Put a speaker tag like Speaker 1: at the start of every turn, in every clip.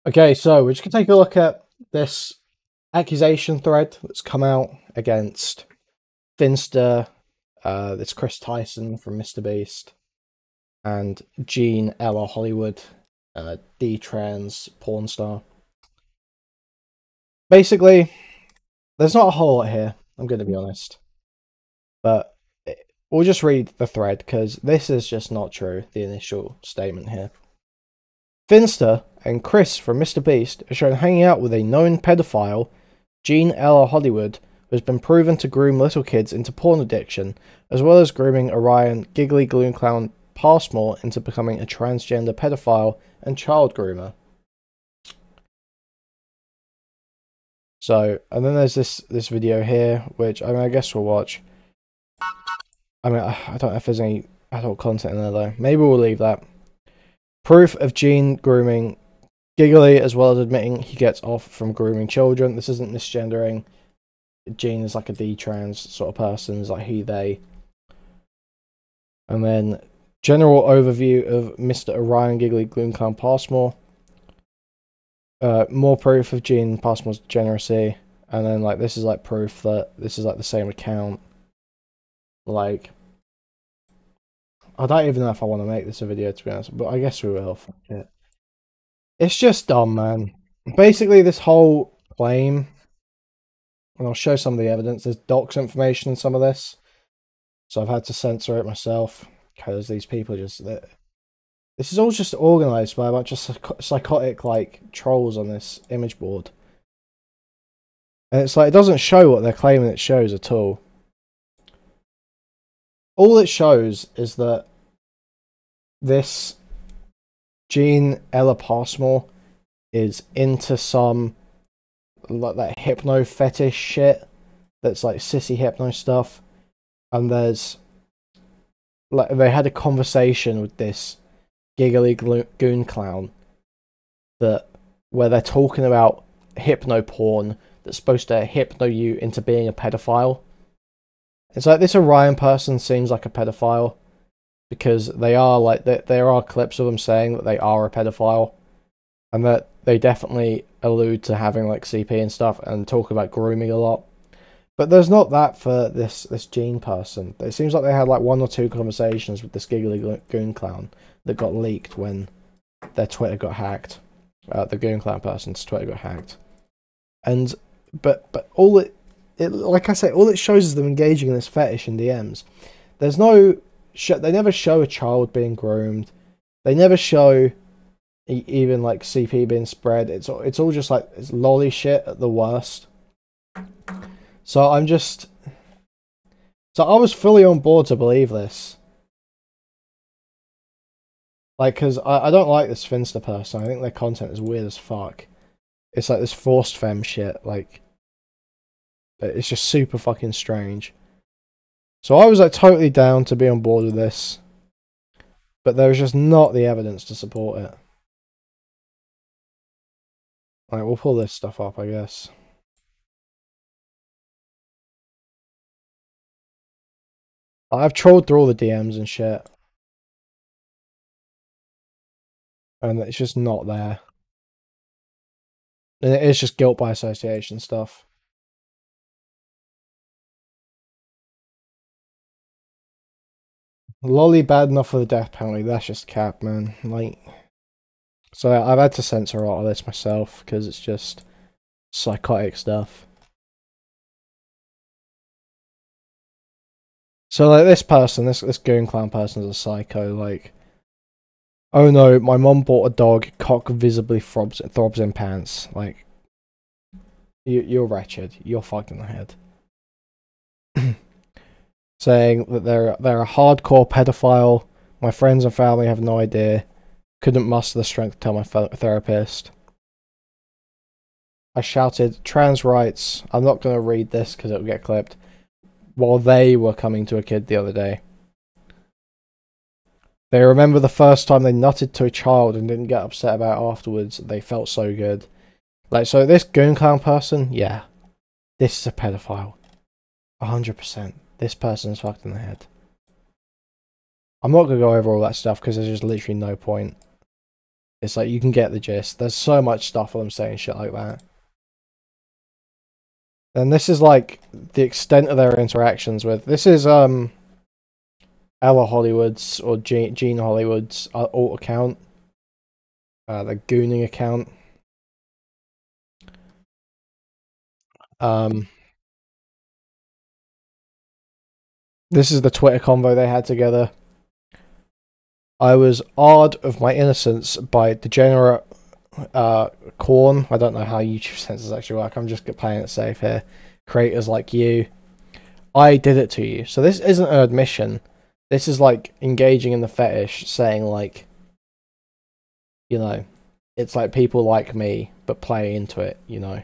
Speaker 1: Okay, so we're just gonna take a look at this accusation thread that's come out against F1NN5TER, this Kris Tyson from MrBeast, and Jean Ella Hollywood, D-trans porn star. Basically, there's not a whole lot here, I'm gonna be honest. But we'll just read the thread, because this is just not true, the initial statement here. F1NN5TER and Kris from MrBeast are shown hanging out with a known pedophile, Jean Ella Hollywood, who has been proven to groom little kids into porn addiction, as well as grooming Orion Giggly Gloom Clown Passmore into becoming a transgender pedophile and child groomer. So, and then there's this video here, which I guess we'll watch. I don't know if there's any adult content in there though. Maybe we'll leave that. Proof of Jean grooming Giggly, as well as admitting he gets off from grooming children. This isn't misgendering. Jean is like a D-trans sort of person. It's like he, they. And then general overview of Mr. Orion Giggly Gloom Clown Passmore. More proof of Jean Passmore's degeneracy. And then like this is like proof that this is like the same account. Like, I don't even know if I want to make this a video, to be honest, but I guess we will. Fuck it. It's just dumb, man. Basically, this whole claim, and I'll show some of the evidence, there's docs information in some of this, so I've had to censor it myself, because these people just... This is all just organised by a bunch of psychotic, like, trolls on this image board. And it's like, it doesn't show what they're claiming it shows at all. All it shows is that this Jean Ella Passmore is into some like that hypno fetish shit that's like sissy hypno stuff, and there's like they had a conversation with this Giggly Goon Clown that where they're talking about hypno porn that's supposed to hypno you into being a pedophile. It's like this Orion person seems like a pedophile, because they are like there are clips of them saying that they are a pedophile, and that they definitely allude to having like CP and stuff and talk about grooming a lot. But there's not that for this Jean person. It seems like they had like 1 or 2 conversations with this Giggly Goon Clown that got leaked when their Twitter got hacked. The Goon Clown person's Twitter got hacked, and but all it like I say, all it shows is them engaging in this fetish in DMs. There's no they never show a child being groomed. They never show even like CP being spread. It's all just like it's lolly shit at the worst. So I was fully on board to believe this. Like, because I don't like this Finster person. I think their content is weird as fuck. It's like this forced femme shit. Like, it's just super fucking strange. So I was like totally down to be on board with this, but there was just not the evidence to support it. Alright, we'll pull this stuff up, I guess. I've trolled through all the DMs and shit, and it's just not there. And it is just guilt by association stuff. Lolly bad enough for the death penalty. That's just cap, man. Like, so I've had to censor a lot of this myself because it's just psychotic stuff. So like this person, this Goon Clown person is a psycho. Like, oh no, my mom bought a dog. Cock visibly throbs in pants. Like, you're wretched. You're fucked in the head. Saying that they're a hardcore pedophile. My friends and family have no idea. Couldn't muster the strength to tell my therapist. I shouted trans rights. I'm not going to read this because it'll get clipped. While they were coming to a kid the other day. They remember the first time they nutted to a child and didn't get upset about it afterwards. They felt so good. Like, so this Goon Clown person, yeah. This is a pedophile. 100%. This person's fucked in the head. I'm not going to go over all that stuff because there's just literally no point. It's like, you can get the gist. There's so much stuff of them saying shit like that. And this is like the extent of their interactions with. This is Ella Hollywood's or Gene Hollywood's alt account, the gooning account. This is the Twitter convo they had together. I was awed of my innocence by degenerate corn. I don't know how YouTube censors actually work. I'm just playing it safe here. Creators like you. I did it to you. So this isn't an admission. This is like engaging in the fetish, saying like, you know, it's like people like me, but play into it, you know.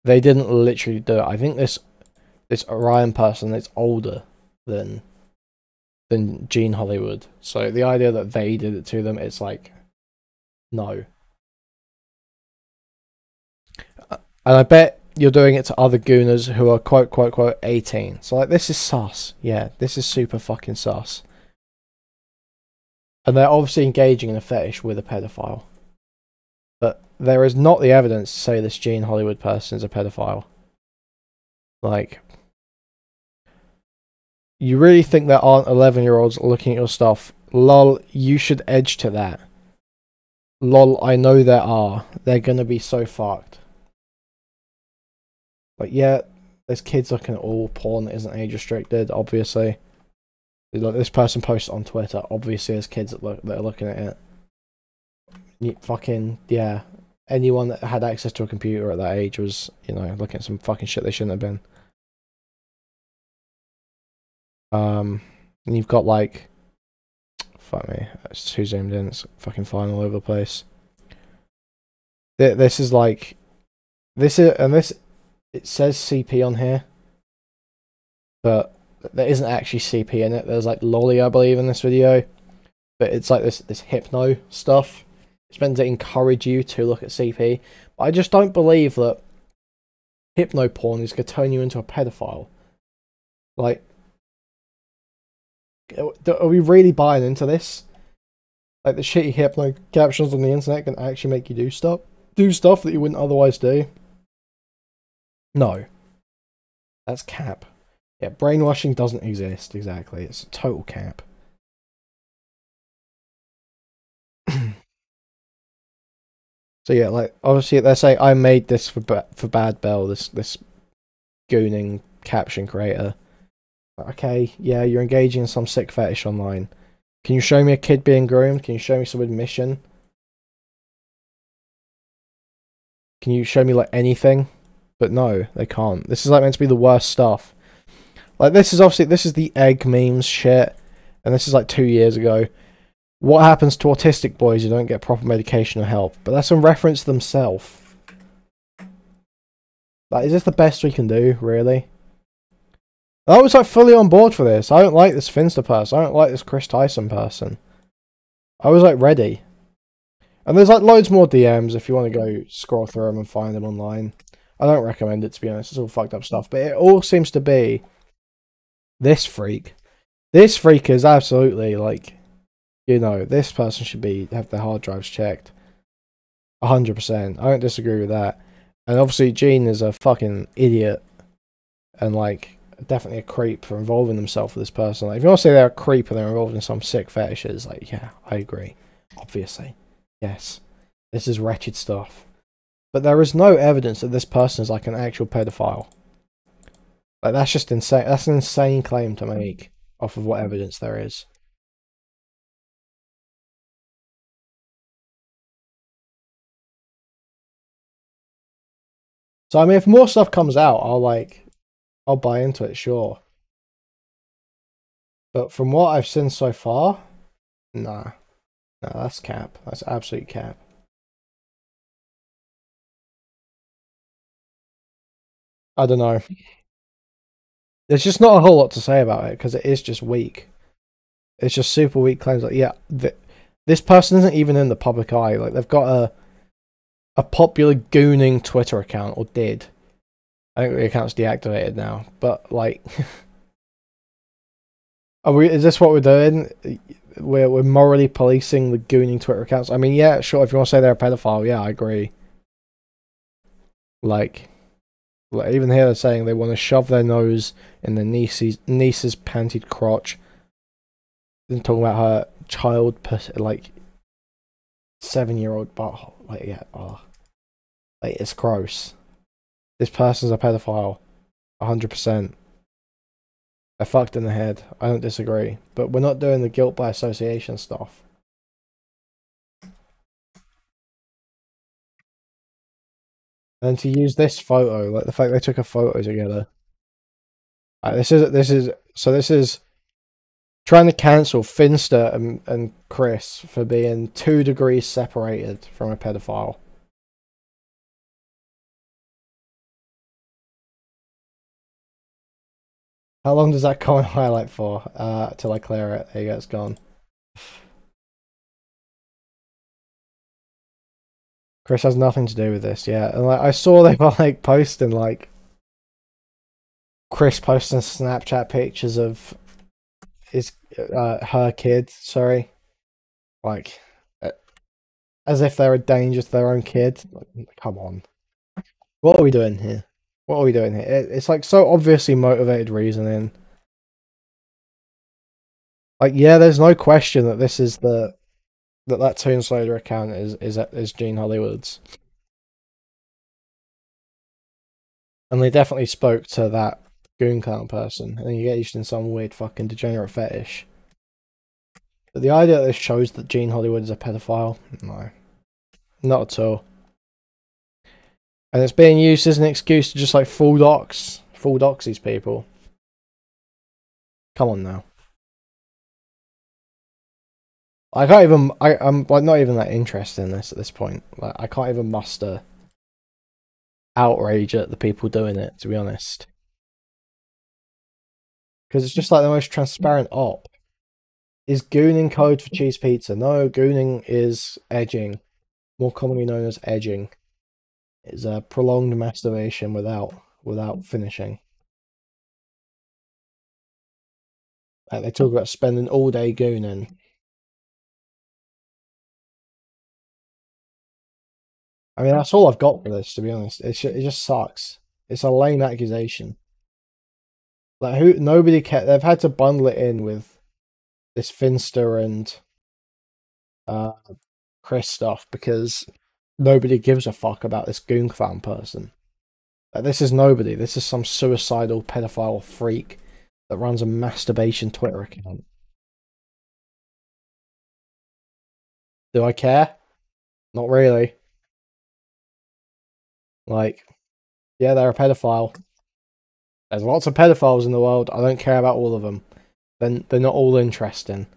Speaker 1: They didn't literally do it. I think this Orion person is older than Gene Hollywood. So the idea that they did it to them, it's like, no. And I bet you're doing it to other gooners who are quote 18. So like, this is sus. Yeah, this is super fucking sus. And they're obviously engaging in a fetish with a pedophile. But there is not the evidence to say this Gene Hollywood person is a pedophile. Like, you really think there aren't 11-year-olds looking at your stuff? Lol, you should edge to that. Lol, I know there are. They're gonna be so fucked. But yeah, there's kids looking at all porn that isn't age restricted, obviously. Like, this person posted on Twitter, obviously there's kids that are looking at it. Fucking, yeah. Anyone that had access to a computer at that age was, you know, looking at some fucking shit they shouldn't have been. And you've got like, fuck me, it's too zoomed in, it's fucking flying all over the place. This is like, it says CP on here, but there isn't actually CP in it. There's like lolly, I believe, in this video, but it's like this hypno stuff. It's meant to encourage you to look at CP, but I just don't believe that hypno porn is going to turn you into a pedophile. Like, are we really buying into this? Like, the shitty hypno captions on the internet can actually make you do stuff that you wouldn't otherwise do? No. That's cap. Yeah, brainwashing doesn't exist, exactly. It's a total cap. So yeah, like, obviously they're saying, I made this for Bad Bell, this gooning caption creator. Okay, yeah, you're engaging in some sick fetish online. Can you show me a kid being groomed? Can you show me some admission? Can you show me like anything? But no, they can't. This is like meant to be the worst stuff. Like, this is the egg memes shit, and this is like 2 years ago. What happens to autistic boys who don't get proper medication or help? But that's in reference to themselves. Like, is this the best we can do, really? I was like fully on board for this. I don't like this F1NN5TER person. I don't like this Kris Tyson person. I was like ready. And there's like loads more DMs if you want to go scroll through them and find them online. I don't recommend it, to be honest. It's all fucked up stuff. But it all seems to be this freak. This freak is absolutely like, you know, this person should have their hard drives checked. 100%. I don't disagree with that. And obviously Gene is a fucking idiot. And like, definitely a creep for involving themselves with this person. Like, if you want to say they're a creep and they're involved in some sick fetishes, like, yeah, I agree. Obviously. Yes. This is wretched stuff. But there is no evidence that this person is like an actual pedophile. Like, that's just insane. That's an insane claim to make off of what evidence there is. So, I mean, if more stuff comes out, I'll buy into it, sure. But from what I've seen so far, nah. Nah, that's cap. That's absolute cap. I don't know. There's just not a whole lot to say about it, because it is just weak. It's just super weak claims. Like, yeah, this person isn't even in the public eye. Like, they've got a popular gooning Twitter account, or did. I think the account's deactivated now. But like, is this what we're doing? we're morally policing the gooning Twitter accounts. I mean, yeah, sure. If you want to say they're a pedophile, yeah, I agree. Like even here they're saying they want to shove their nose in their niece's pantied crotch. Then talking about her child, like 7-year-old butthole. Like, yeah, like, it's gross. This person's a pedophile, 100%. They're fucked in the head. I don't disagree, but we're not doing the guilt by association stuff. And to use this photo, like the fact they took a photo together. This is trying to cancel F1NN5TER and Kris for being 2 degrees separated from a pedophile. How long does that comment highlight for? Till I clear it. There you go, it's gone. Kris has nothing to do with this, yeah. And like I saw they were like posting like Kris posting Snapchat pictures of his her kid, sorry. Like as if they're a danger to their own kid. Like, come on. What are we doing here? What are we doing here? It's like so obviously motivated reasoning. Like, yeah, there's no question that this is that Toonslayer account is Gene Hollywood's. And they definitely spoke to that Goon Clown person and engaged in some weird fucking degenerate fetish. But the idea that this shows that Gene Hollywood is a pedophile, no. Not at all. And it's being used as an excuse to just like full dox these people. Come on now. I can't even. I'm like not even that interested in this at this point. Like I can't even muster outrage at the people doing it, to be honest. Because it's just like the most transparent op. Is gooning code for cheese pizza? No, gooning is edging, more commonly known as edging. It's a prolonged masturbation without finishing. And they talk about spending all day gooning. I mean, that's all I've got for this, to be honest. It just sucks. It's a lame accusation. Like nobody cares. They've had to bundle it in with this F1NN5TER and Kris stuff because nobody gives a fuck about this Goon Clown person. Like, this is nobody. This is some suicidal pedophile freak that runs a masturbation Twitter account. Do I care? Not really. Like, yeah, they're a pedophile. There's lots of pedophiles in the world. I don't care about all of them. Then they're not all interesting.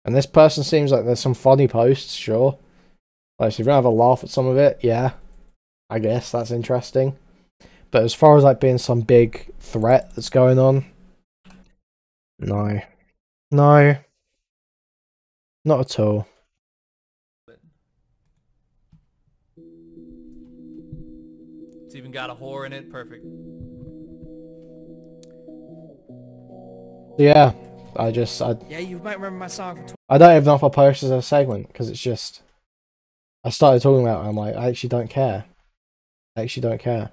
Speaker 1: And this person seems like there's some funny posts, sure. Like, so if you're gonna have a laugh at some of it, yeah, I guess that's interesting. But as far as like being some big threat that's going on, no, not at all.
Speaker 2: It's even got a whore in it. Perfect.
Speaker 1: Yeah,
Speaker 3: yeah, you might remember my song from
Speaker 1: I don't even know if I'll post as a segment because it's just I started talking about it and I'm like, I actually don't care. I actually don't care.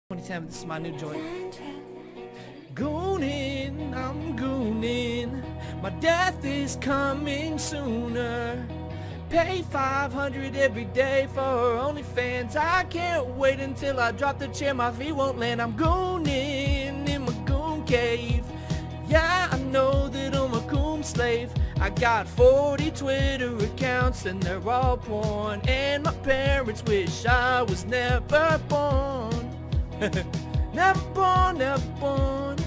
Speaker 3: 2010, this is my new joint. Gooning, I'm gooning. My death is coming sooner. Pay $500 every day for OnlyFans. I can't wait until I drop the chair, my feet won't land. I'm gooning in my goon cave. Yeah, I know that I'm a goon slave. I got 40 Twitter accounts and they're all porn. And my parents wish I was never born. Never born, never born.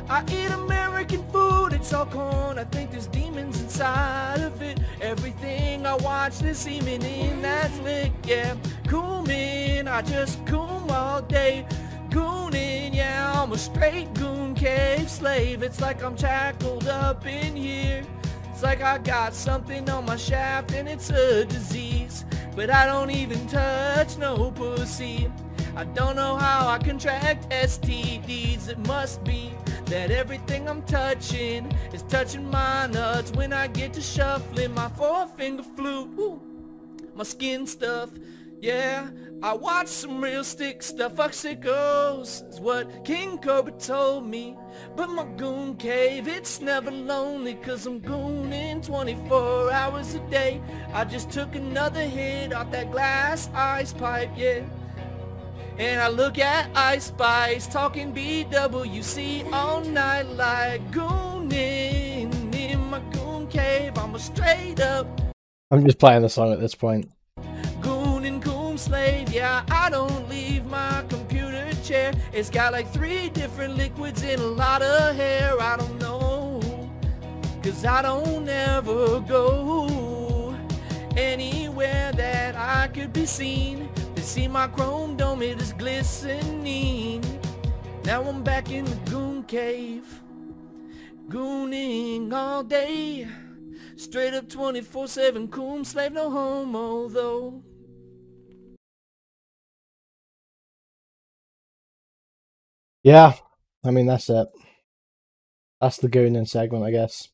Speaker 3: I eat American food, it's all corn. I think there's demons inside of it. Everything I watch, there's semen in that flick, yeah. Goonin', I just goon all day. Goonin', yeah, I'm a straight goon cave slave. It's like I'm shackled up in here. It's like I got something on my shaft and it's a disease. But I don't even touch no pussy. I don't know how I contract STDs. It must be that everything I'm touching is touching my nuts. When I get to shuffling my four-finger flute, ooh, my skin stuff, yeah. I watch some real stick stuff, fuck sickos, is what King Cobra told me. But my goon cave, it's never lonely, cause I'm gooning 24 hours a day. I just took another hit off that glass ice pipe, yeah. And I look at Ice Spice, talking BWC all night like gooning in my goon cave. I'm a straight up
Speaker 1: I'm just playing the song at this point.
Speaker 3: goon and coon slave. Yeah, I don't leave my computer chair. It's got like 3 different liquids and a lot of hair. I don't know, cause I don't ever go anywhere that I could be seen. They see my chrome dome, it is glistening. Now I'm back in the goon cave, gooning all day. Straight up 24/7 coon slave, no homo though.
Speaker 1: Yeah, I mean, that's it. That's the gooning segment, I guess.